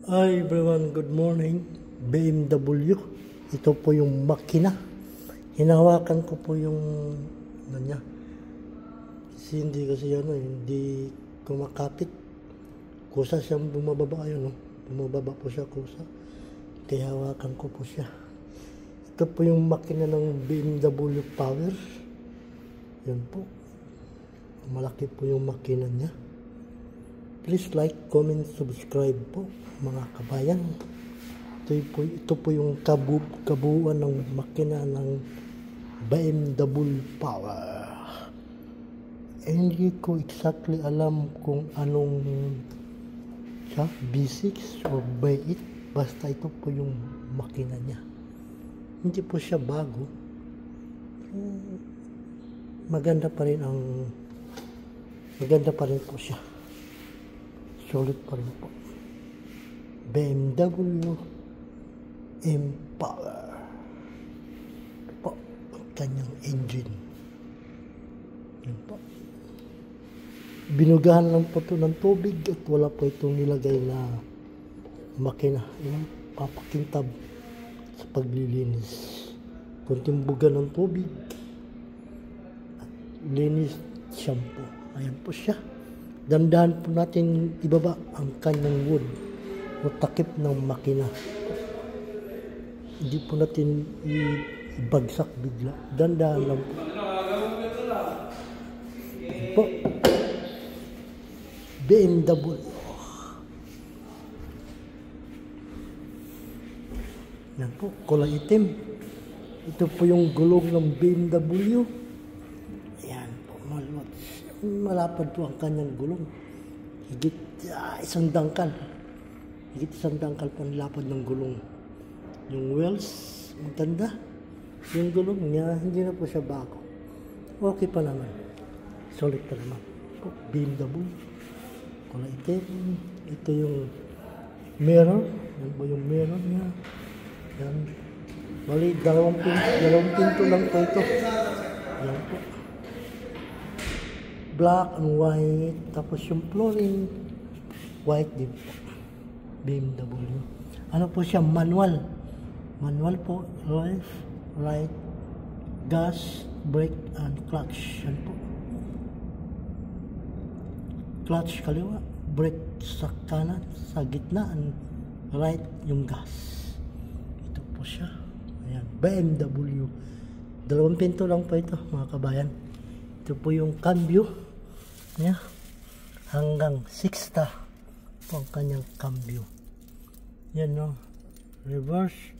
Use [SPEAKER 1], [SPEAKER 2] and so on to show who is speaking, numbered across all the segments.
[SPEAKER 1] Hi everyone, good morning. BMW. Ito po yung makina. Hinahawakan ko po yung ano niya. Kasi hindi kumakapit. Kusa siyang bumababa yun, no? Bumababa po siya kusa. Kaya hawakan ko po siya. Ito po yung makina ng BMW Power. Yan po. Malaki po yung makina niya. Please like, comment, subscribe po mga kabayan. Ito po yung kabuuan ng makina ng BMW Power. Hindi ko exactly alam kung anong siya, B6 o B8. Basta ito po yung makina niya. Hindi po siya bago. Maganda pa rin po siya. Solid pa rin po. BMW M-Power. Ito po, ang kanyang engine. Yan po. Binugahan lang po ito ng tubig at wala po itong nilagay na makina. Yan, papakintab sa paglilinis. Kunting buga ng tubig at linis shampoo. Ayan po siya. Dandahan po natin ibaba ang kanyang wood o takip ng makina. Hindi po natin ibagsak bigla. Dandahan lang po. Ayan po. BMW. Yan po, kulay itim. Ito po yung gulong ng BMW. Ayan po, malapad po ang kanyang gulong. Higit isang dangkal. Higit isang dangkal po ang lapad ng gulong. Yung wheels, maganda. Yung gulong niya, hindi na po siya bago. Okay pa naman. Solid pa naman. BMW. Kulay itim. Ito yung mirror. Yan po yung mirror niya. Yan. Bali, dalawang pinto lang po ito. Yan po. Black and white. Tapos yung flooring, white din po. BMW. Ano po siya? Manual. Manual po. Left, right, gas, brake, and clutch. Yan po. Clutch kaliwa, brake sa kanan, sa gitna, and right yung gas. Ito po siya. Ayan, BMW. Dalawang pinto lang po ito, mga kabayan. Ito po yung cambio. Ayan. Hanggang 6th po ang kanyang cambio. Yan, no. Reverse,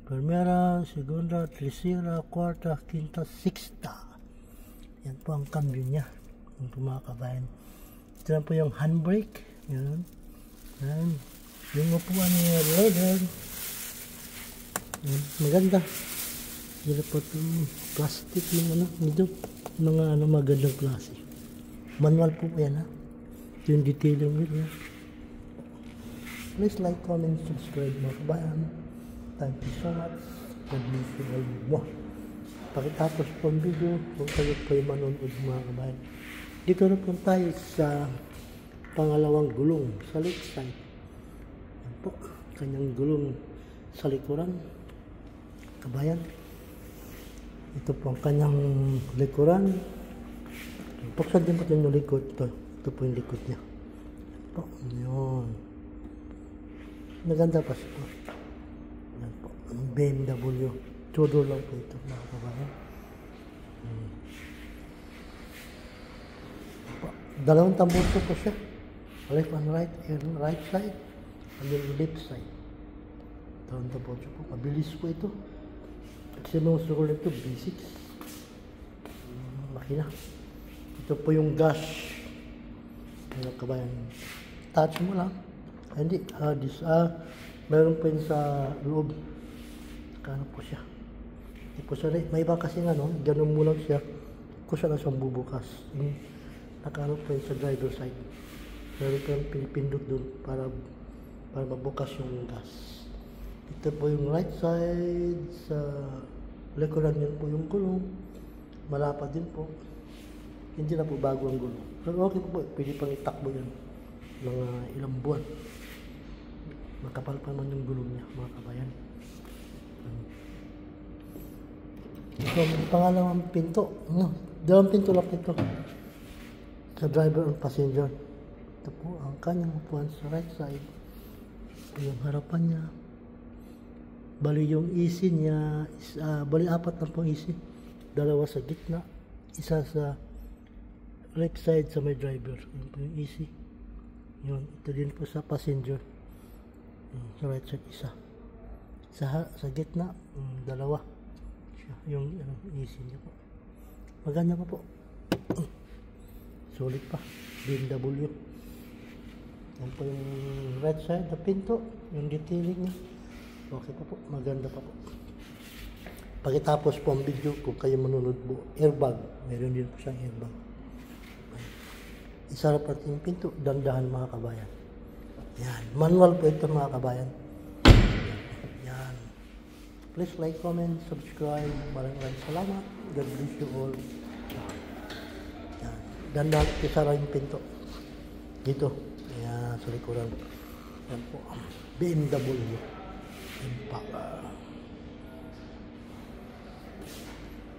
[SPEAKER 1] primera, segunda, tercera, cuarta, quinta, 6th. Yan po ang cambio niya. Yan po, mga kabayan. Ito na po yung handbrake. Yan. Yan. Yung upuan niya, leather. Yan. Maganda. Yan po itong plastic ng nito. Mga magandang klase. Manual po yan, ha. Ito yung detailing nito. Please like, comment, subscribe mga kabayan. Thank you so much. God bless you all more. Pagkatapos po ang video, kung kayo manonood mga kabayan. Dito na po tayo sa pangalawang gulong sa left side. Yan po, kanyang gulong sa likuran. Kabayan. Ito po ang kanyang likuran. Buksan din po yung likod. Ito po yung likod niya. Yan po. Yun. Naganda pa siya po. Yan po. BMW. Tudor lang po ito mga kabayan. Dalawang tambuso po siya. Left and right side. And then left side. Dalawang tambuso po. Mabilis po ito. Maximum scroll ito, B6. Makina. Ito po yung gas. Mga kabayan. Touch mo lang. Hindi. Meron po yun sa loob. Kano po siya. Hindi po siya. May iba kasi nga, no? Ganun mo lang siya. Kung siya na siyang bubukas. Nakaano po yun sa driver side. Meron po yung pinipindot doon para mabukas yung gas. Ito po yung right side. Sa likuran yun po yung gulong. Malapad din po. Hindi na po bago ang gulong. Pero okay po, pwede pang itakbo yan. Mga ilang buwan. Makapal pa naman yung gulong niya, mga kabayan. Ito, may pangalawang pinto. No, dalawang pinto lang ito. Sa driver and passenger. Ito po ang kanyang upuan sa right side. Ito yung harapan niya. Bali yung easy niya, bali apat na pong easy. Dalawa sa gitna, isa sa left side sa may driver. Yun po yung easy. Yun, ito din po sa passenger. Sa right side isa. Sa gitna, dalawa. Yung easy niya po. Maganda pa po. Solid pa. BMW. Yan po yung right side na pinto. Yung detailing niya. Okay pa po. Maganda pa po. Pagkatapos po ang video, kung kayo manunod po, airbag. Meron din po siyang airbag. Isarap natin yung pinto. Dandahan mga kabayan. Yan. Manual po ito mga kabayan. Yan. Please like, comment, subscribe. Maraming salamat. God bless you all. Yan. Dandahan isara yung pinto. Dito. Yan. Sa likuran. Yan po. BMW. Impala.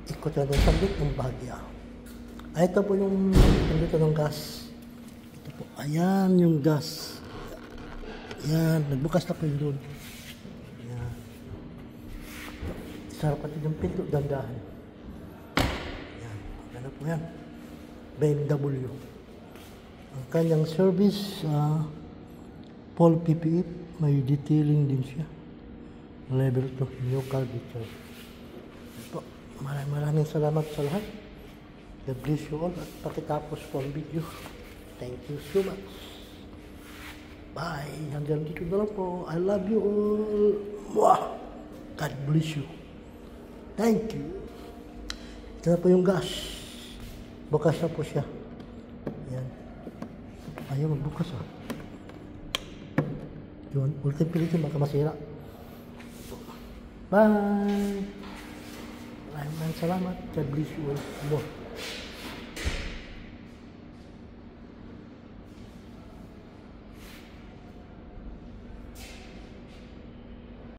[SPEAKER 1] Ikot na ng sabit ng Bagya. Ay, ito po yung dito ng gas. Ito po. Ayan yung gas. Ayan. Nagbukas na po yung doon. Ayan. Isarap natin yung pinto. Dandahan. Ayan. Maganda po yan. BMW. Ang kanyang service, Paul PPF. May detailing din siya. Level 2. New car detail. Ito. Maraming salamat sa lahat. God bless you all. At pakitapos po ang video. Thank you so much. Bye. Hanggang dito na lang po. I love you all. Mwah! God bless you. Thank you. Ito na po yung gas. Bukas na po siya. Ayan. Ayaw magbukas ah. Yun. Ultim pilitin baka masira. Bye. Maraming salamat. God bless you all.